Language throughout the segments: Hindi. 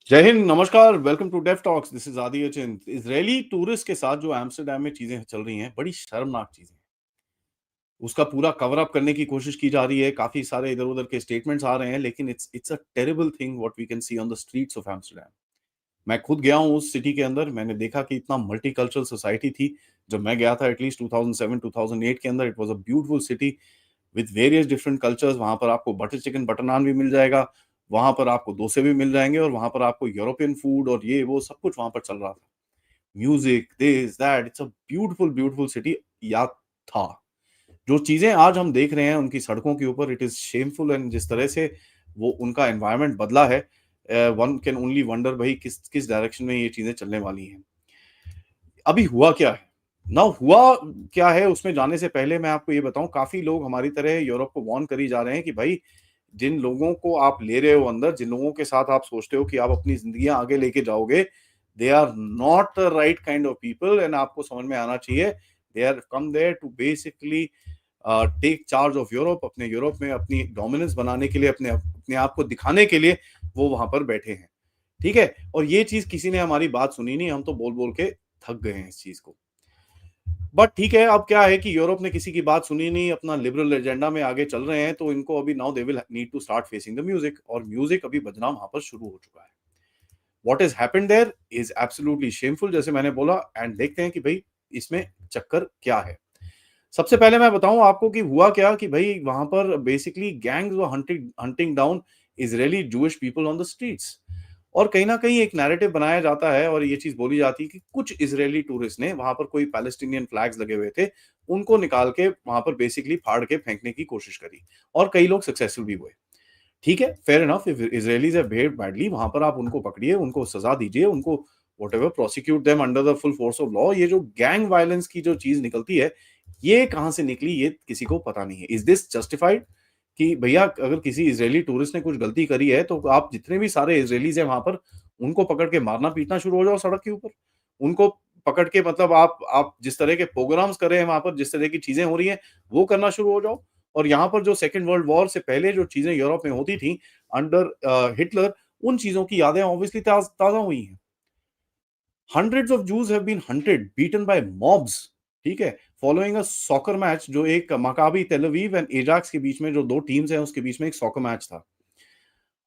जय हिंद, नमस्कार, welcome to Deaf Talks. This is Aadi Achint. Israeli tourist के साथ जो एम्स्टर्डम में चीजें चल रही हैं, बड़ी शर्मनाक चीजें हैं। उसका पूरा कवर अप करने की कोशिश की जा रही है। काफी सारे इधर-उधर के स्टेटमेंट्स आ रहे हैं, लेकिन it's a terrible thing what we can see on the streets of Amsterdam. मैं खुद गया हूँ उस सिटी के अंदर। मैंने देखा कि इतना मल्टीकल्चरल सोसाइटी थी। जब मैं गया था एटलीस्ट 2007 2008 के अंदर, it was a beautiful city with various different cultures. वहाँ पर आपको बटर चिकन, बटर नान भी मिल जाएगा। वहाँ पर आपको डोसे भी मिल जाएँगे और वहाँ पर आपको यूरोपियन फूड और ये वो सब कुछ वहाँ पर चल रहा था। Music, this, that, it's a beautiful, beautiful city या था। जो चीज़ें आज हम देख रहे हैं उनकी सड़कों के ऊपर, इट इज़ शेमफुल। एंड जिस तरह से वो उनका एनवायरनमेंट बदला है, वन कैन ओनली वंडर भई किस किस डायरेक्शन में ये चीज़ें चलने वाली हैं। अभी हुआ क्या है? नाउ हुआ क्या है उसमें जाने से पहले मैं आपको ये बताऊँ, काफ़ी लोग हमारी तरह यूरोप को वार्न करी जा रहे हैं कि भाई, जिन लोगों को आप ले रहे हो अंदर, जिन लोगों के साथ आप सोचते हो कि आप अपनी ज़िंदगियाँ आगे लेके जाओगे, they are not the right kind of people. And आपको समझ में आना चाहिए, they are come there to basically take charge of Europe. अपने यूरोप में अपनी डोमिनेंस बनाने के लिए, अपने अपने आप को दिखाने के लिए वो वहाँ पर बैठे हैं। ठीक है? और ये चीज़ किसी ने हमारी बात सुनी नहीं, हम तो बोल-बोल के थक गए हैं इस चीज़ को। बट ठीक है, अब क्या है कि यूरोप ने किसी की बात सुनी नहीं, अपना लिबरल एजेंडा में आगे चल रहे हैं, तो इनको अभी now they will need to start facing the music. और म्यूजिक अभी बजना वहां पर शुरू हो चुका है। What is happened there is absolutely shameful, जैसे मैंने बोला। एंड देखते हैं कि भाई इसमें चक्कर क्या है। सबसे पहले मैं बताऊं आपको कि हुआ क्या, कि भाई वहां पर basically gangs were hunting hunting down Israeli Jewish people on the streets. और कहीं न कहीं एक नैरेटिव बनाया जाता है और ये चीज़ बोली जाती है कि कुछ इज़रायली टूरिस्ट ने, वहाँ पर कोई पैलेस्टीनियन फ्लैग्स लगे हुए थे, उनको निकाल के वहाँ पर बेसिकली फाड़ के फेंकने की कोशिश करी और कई लोग सक्सेसफुल भी हुए। ठीक है, fair enough. If Israelis have behaved badly, वहाँ पर आप उनको पकड़िए, उनको सज़ा दीजिए, उनको whatever prosecute them under the full force of law. ये जो गैंग वायलेंस की जो चीज़ निकलती है, ये कहाँ से निकली, ये किसी को पता नहीं है। Is this justified? कि भैया, अगर किसी इज़रायली टूरिस्ट ने कुछ गलती करी है, तो आप जितने भी सारे इज़रायलीज़ हैं वहाँ पर, उनको पकड़ के मारना-पीटना शुरू हो जाओ सड़क के ऊपर। उनको पकड़ के, मतलब आप जिस तरह के प्रोग्राम्स कर रहे हैं वहाँ पर, जिस तरह की चीज़ें हो रही हैं, वो करना शुरू हो जाओ। और यहाँ पर जो सेकंड वर्ल्ड वॉर से पहले जो चीज़ें यूरोप में होती थी अंडर हिटलर, उन चीज़ों की यादें ऑब्वियसली ताज़ा हुई हैं। Hundreds of Jews have been hunted, beaten by mobs, ठीक है? फॉलोइंग अ सॉकर मैच, जो एक मकाबी तेल अवीव एंड एजाक्स के बीच में, जो 2 टीम्स हैं, उसके बीच में एक सॉकर मैच था।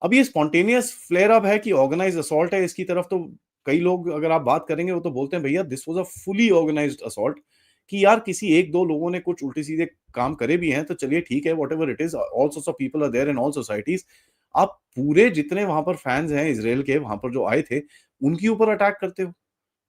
अब ये स्पॉन्टेनियस फ्लेयर अप है कि ऑर्गेनाइज्ड असॉल्ट है, इसकी तरफ तो कई लोग, अगर आप बात करेंगे, वो तो बोलते हैं भैया this was a fully organised assault. कि यार किसी 1-2 लोगों ने कुछ उल्टे-सीधे काम करे भी हैं, तो चलिए ठीक है, whatever it is, all sorts of people are there in all societies. आप पूरे जितने वहाँ पर फैन्स हैं इज़राइल के, वहाँ पर जो आए थे, उनके ऊपर अटैक करते हो।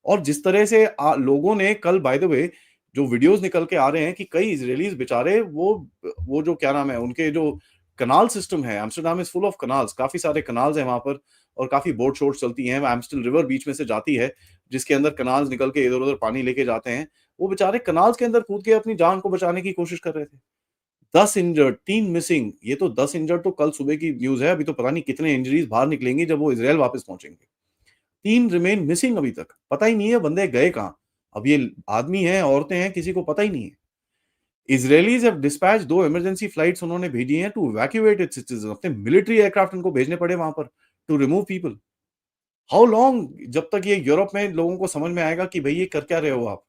और जिस तरह से लोगों ने कल, बाय द वे, जो वीडियोज़ निकल के आ रहे हैं कि कई इज़राइलीज़ बेचारे, वो जो क्या नाम है, उनके जो कनाल सिस्टम है, Amsterdam is full of canals, काफ़ी सारे कनाल्स हैं वहाँ पर। और काफ़ी बोट-शोट चलती हैं, एम्स्टल रिवर बीच में से जाती है, जिसके अंदर कनाल्स निकल के इधर-उधर पानी लेके जाते हैं। वो बेचारे कनाल्स के अंदर कूद के अपनी जान को बचाने की कोशिश कर रहे थे। 10 इंजर्ड, 3 मिसिंग। ये तो 10 इंजर्ड तो कल सुबह की न्यूज़ है, अभी तो पता नहीं कितने इंजरीज़ बाहर निकलेंगी जब वो इज़राइल वापस पहुँचेंगे। 3 रिमेन मिसिंग अभी तक। पता ही नहीं है बंदे गए कहाँ? अब ये आदमी हैं, औरतें हैं, किसी को पता ही नहीं है। Israelis have dispatched 2 emergency flights उन्होंने भेजी हैं टू इवैक्यूएट इट्स सिटीज़न। अपने मिलिट्री एयरक्राफ्ट उनको भेजने पड़े वहाँ पर to remove people. How long, जब तक ये यूरोप में लोगों को समझ में आएगा कि भई ये कर क्या रहे हो आप?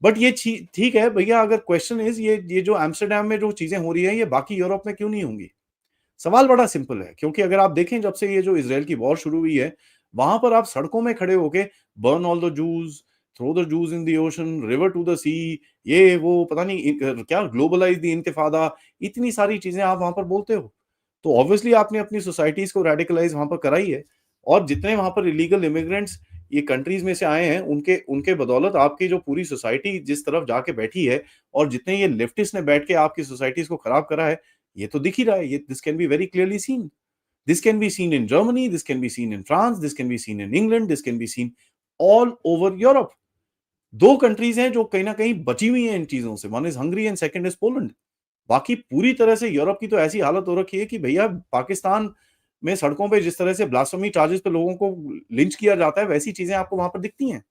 बट ये छी ठीक है भैया, अगर क्वेश्चन इज़, ये जो एम्स्टर्डम में जो चीज़ें हो रही हैं, ये बाकी यूरोप में क्यों नहीं होंगी? सवाल बड़ा सिंपल है, क्योंकि अगर आप देखें, जब से ये जो इज़राइल की वॉर शुरू हुई है, वहाँ पर आप सड़कों में खड़े होके burn all the Jews, throw the Jews in the ocean, river to the sea, ये वो पता नहीं क्या ग्लोबलाइज़ द इंतिफादा, इतनी सारी चीज़ें आप वहाँ पर बोलते हो। तो ऑब्वियसली आपने अपनी सोसाइटीज़ को रेडिकलाइज़ वहाँ पर करा ही है। और जितने वहाँ पर इल्लीगल इमिग्रेंट्स ये कंट्रीज़ में से आए हैं, उनके उनके बदौलत आपकी जो पूरी सोसाइटी जिस तरफ जाके बैठी है, और जितने ये लेफ्टिस्ट ने बैठ के आपकी सोसाइटीज़ को खराब करा है, ये तो दिख ही रहा है। ये this can be very clearly seen. This can be seen in Germany, this can be seen in France, this can be seen in England, this can be seen all over Europe. 2 countries हैं जो कहीं न कहीं बची हुई हैं इन चीज़ों से। One is Hungary and second is Poland. बाकी पूरी तरह से यूरोप की तो ऐसी हालत हो रखी है कि भैया, पाकिस्तान में सड़कों पे जिस तरह से ब्लास्फेमी चार्जेस पे लोगों को लिंच किया जाता है, वैसी चीज़ें आपको वहाँ पर दिखती हैं।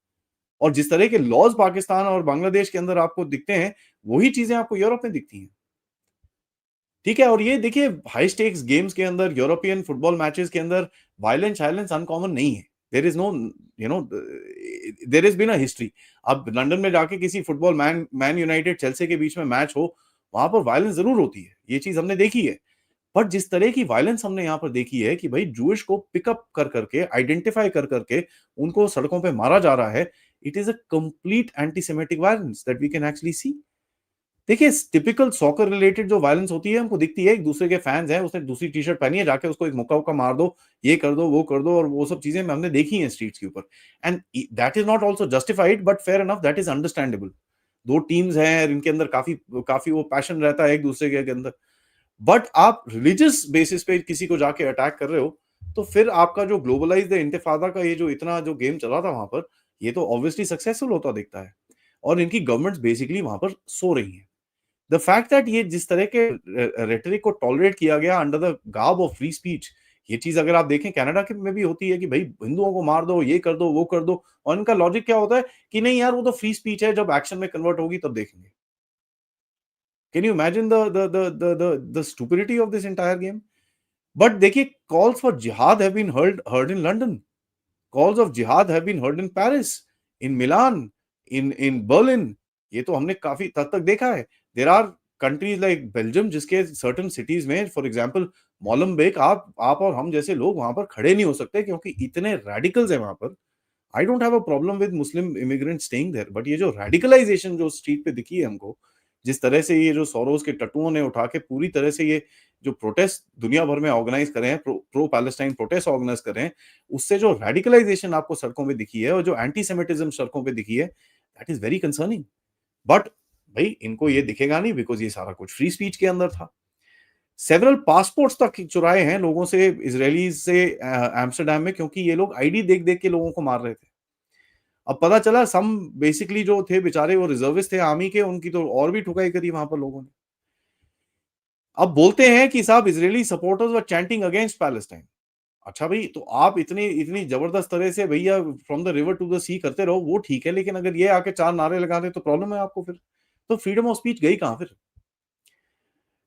और जिस तरह के लॉज़ पाकिस्तान और बांग्लादेश के अंदर आपको दिखते हैं, वही चीज़ें आपको यूरोप में दिखती हैं। ठीक है, और ये देखिए हाई स्टेक्स गेम्स के अंदर, यूरोपियन फुटबॉल मैचेस के अंदर वायलेंस साइलेंस अनकॉमन नहीं है। There is no, you know, there is been a history. अब लंदन में जाके किसी football Man Man United Chelsea के बीच में मैच हो, वहां पर वायलेंस जरूर होती है, ये चीज हमने देखी है। बट जिस तरह की वायलेंस हमने यहाँ पर देखी है कि भाई जूइश को पिकअप कर करके, आइडेंटिफाई कर करके उनको सड़कों पे मारा जा रहा है, it is a complete antisemitic violence that we can actually see. देखिए टिपिकल सॉकर रिलेटेड जो वायलेंस होती है हमको दिखती है, एक दूसरे के फैंस हैं, उसने दूसरी टी शर्ट पहनी है, जाके उसको एक मुक्का उक्का मार दो, ये कर दो वो कर दो, और वो सब चीजें हमने देखी हैं स्ट्रीट्स के ऊपर। And that is not also justified, but fair enough, that is understandable. दो टीम्स हैं, इनके अंदर काफी काफी वो पैशन रहता है एक दूसरे के अंदर। बट आप रिलीजियस बेसिस पे किसी को जाके अटैक कर रहे हो, तो फिर आपका जो ग्लोबलाइज्ड इंतिफादा का ये जो इतना जो गेम चला था वहां पर, ये तो ऑब्वियसली सक्सेसफुल होता दिखता है। और इनकी गवर्नमेंट्स बेसिकली वहां पर सो रही हैं। द फैक्ट दैट ये जिस तरह के रेटरिक को टॉलरेट किया गया under the garb of free speech, ये चीज अगर आप देखें कनाडा के में भी होती है कि भाई हिंदुओं को मार दो, ये कर दो वो कर दो, और इनका लॉजिक क्या होता है कि नहीं यार वो तो फ्री स्पीच है, जब एक्शन में कन्वर्ट होगी तब देखेंगे। Can you imagine the stupidity of this entire game? But देखिए, calls for jihad have been heard in London, calls of jihad have been heard in Paris, in Milan, in Berlin. ये तो हमने काफी तद तक देखा है। There are countries like Belgium, जिसके सर्टन सिटीज में, फॉर एग्जांपल मोलम्बिक, आप और हम जैसे लोग वहां पर खड़े नहीं हो सकते, क्योंकि इतने रेडिकल्स हैं वहां पर। I don't have a problem with Muslim immigrant staying there, but ये जो रेडिकलाइजेशन जो स्ट्रीट पे दिखी है हमको, जिस तरह से ये जो सोरोस के टट्टुओं ने उठा के पूरी तरह से ये जो प्रोटेस्ट दुनिया भर में ऑर्गेनाइज करे हैं, प्रो पैलेस्टाइन प्रोटेस्ट ऑर्गेनाइज कर रहे हैं, उससे जो रेडिकलाइजेशन आपको सड़कों पे दिखी है और जो एंटी सेमिटिज्म सड़कों पे दिखी है, that is very concerning. But भाई इनको ये दिखेगा नहीं, बिकॉज ये सारा कुछ फ्री स्पीच के अंदर था। सेवरल पासपोर्ट्स तक चुराए हैं लोगों से, इजरायलीज से एम्स्टरडैम में, क्योंकि ये लोग आईडी देख देख के लोगों को मार रहे थे। अब पता चला सम बेसिकली जो थे बेचारे वो रिजर्विस्ट थे आर्मी के, उनकी तो और भी ठुकाई करी वहां पर लोगों ने। अब बोलते हैं कि साहब इजरायली सपोर्टर्स वर चैंटिंग अगेंस्ट पैलेस्टाइन। अच्छा भाई, तो आप इतनी इतनी जबरदस्त तरह से भैया from the river to the sea करते रहो, वो ठीक है, लेकिन अगर ये आके चार नारे लगा दे तो प्रॉब्लम है आपको फिर। तो फ्रीडम ऑफ स्पीच गई कहां फिर?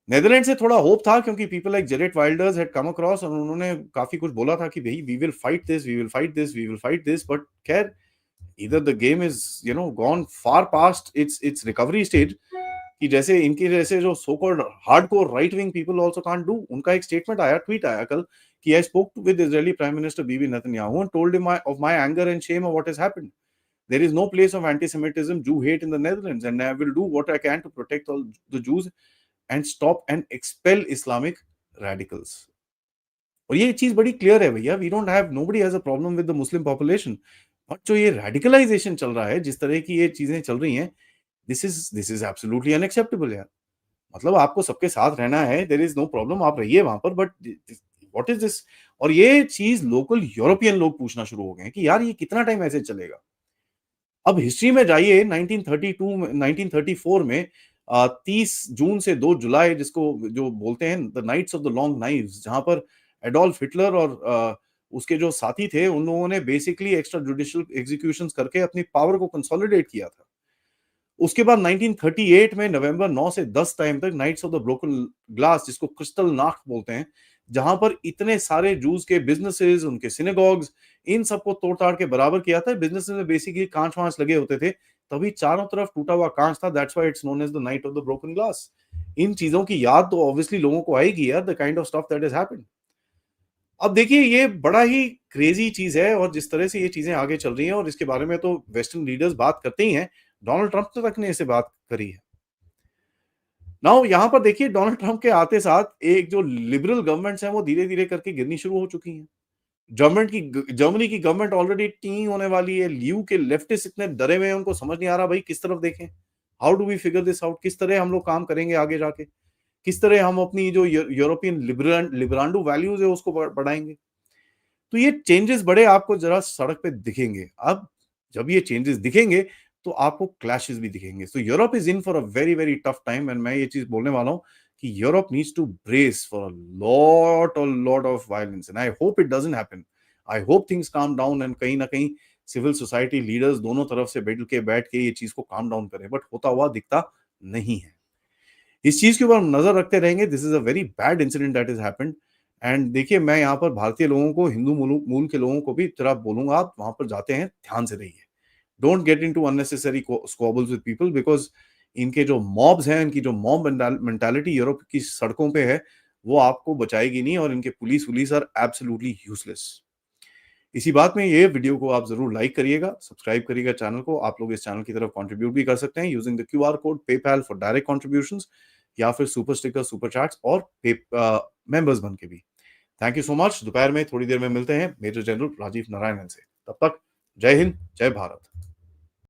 नेदरलैंड से थोड़ा होप था, क्योंकि people like Geert Wilders had come across, और उन्होंने काफी कुछ बोला था कि भाई we will fight this, we will fight this, we will fight this. But खैर, either the game is gone far past its recovery stage, कि जैसे इनके जैसे जो so called hardcore right wing people also can't do. उनका एक स्टेटमेंट आया, ट्वीट आया कल, कि I spoke with Israeli prime minister Bibi Netanyahu and told him of my anger and shame of what has happened. There is no place of antisemitism, Jew hate in the Netherlands, and I will do what I can to protect all the Jews and stop and expel Islamic radicals। और ये चीज बड़ी क्लियर है भैया, we don't have, nobody has a problem with the Muslim population. But जो ये रेडिकलाइजेशन चल रहा है, जिस तरह की ये चीजें चल रही हैं, दिस इज एब्सोल्युटली अनएक्सेप्टेबल यार। मतलब आपको सबके साथ रहना है, देयर इज नो प्रॉब्लम, आप रहिए वहां पर, बट व्हाट इज दिस? और ये चीज लोकल यूरोपियन लोग पूछना शुरू हो गए हैं कि यार ये कितना टाइम ऐसे चलेगा। अब हिस्ट्री में जाइए, 1932 में, 1934 में 30 जून से 2 जुलाई, जिसको जो बोलते हैं the knights of the long knives, जहां पर एडोल्फ हिटलर और उसके जो साथी थे, उन लोगों ने बेसिकली एक्स्ट्रा जुडिशियल एग्जीक्यूशंस करके अपनी पावर को कंसोलिडेट किया था। उसके बाद 1938 में नवंबर 9 से 10 टाइम तक nights of the broken glass, जिसको क्रिस्टल नाख्त बोलते हैं, जहां पर इतने सारे जूस के बिजनेसेस, उनके सिनेगॉग्स, इन सबको तोड़ ताड़ के बराबर किया था। बिजनेसेस में बेसिकली कांच वांच लगे होते थे, तभी चारों तरफ टूटा हुआ कांच था। That's why it's known as the night of the broken glass. इन चीजों की याद तो ऑब्वियसली लोगों को आएगी यार, the kind of stuff that has happened. अब देखिए, ये बड़ा ही क्रेजी चीज है, और जिस तरह से ये चीजें आगे चल रही हैं, और इसके बारे में तो वेस्टर्न लीडर्स बात करते ही हैं। डोनाल्ड ट्रंप तक ने इसे बात करी है। नाउ यहां पर देखिए, डोनाल्ड ट्रंप के आते साथ एक जो लिबरल गवर्नमेंट्स हैं वो धीरे धीरे करके गिरनी शुरू हो चुकी हैं। जर्मनी की गवर्नमेंट ऑलरेडी टी होने वाली है। ल्यू के लेफ्टिस्ट इतने डरे हुए हैं, उनको समझ नहीं आ रहा भाई किस तरफ देखें, how do we figure this out, किस तरह हम लोग काम करेंगे आगे जाके, किस तरह हम अपनी जो यूरोपियन लिबरांडो वैल्यूज है उसको बढ़ाएंगे। तो ये चेंजेस बड़े आपको जरा सड़क पे दिखेंगे। अब जब ये चेंजेस दिखेंगे, तो आपको क्लैशेस भी दिखेंगे। So Europe is in for a very very tough time, and मैं ये चीज बोलने वाला हूं कि Europe needs to brace for a lot of violence, and I hope it doesn't happen. I hope things calm down, and कहीं ना कहीं सिविल सोसाइटी लीडर्स दोनों तरफ से बैठ के ये चीज को काम डाउन करें, बट होता हुआ दिखता नहीं है। इस चीज़ के ऊपर हम नज़र रखते रहेंगे। This is a very bad incident that has happened and देखिए मैं यहाँ पर भारतीय लोगों को, हिंदू मूल के लोगों को भी ज़रा बोलूँगा, आप वहाँ पर जाते हैं, ध्यान से रहिए। Don't get into unnecessary squabbles with people because इनके जो मॉब्स हैं, इनकी जो मॉब मेंटालिटी यूरोप की सड़कों पे है, वो आपको बचाएगी नहीं और इनके पुलिस-वुलिस आर एब्सोल्यूटली यूज़लेस। इसी बात में ये वीडियो को आप ज़रूर लाइक करिएगा, सब्सक्राइब करिएगा चैनल को। आप लोग इस चैनल की तरफ कंट्रीब्यूट भी कर सकते हैं using the QR code PayPal for direct contributions या फिर सुपर स्टिकर, सुपर चैट्स और मेंबर्स बन के भी। Thank you so much. दोपहर में थोड़ी देर में मिलते हैं मेजर जनरल राजीव नारायणन से। तब तक जय हिंद, जय भारत।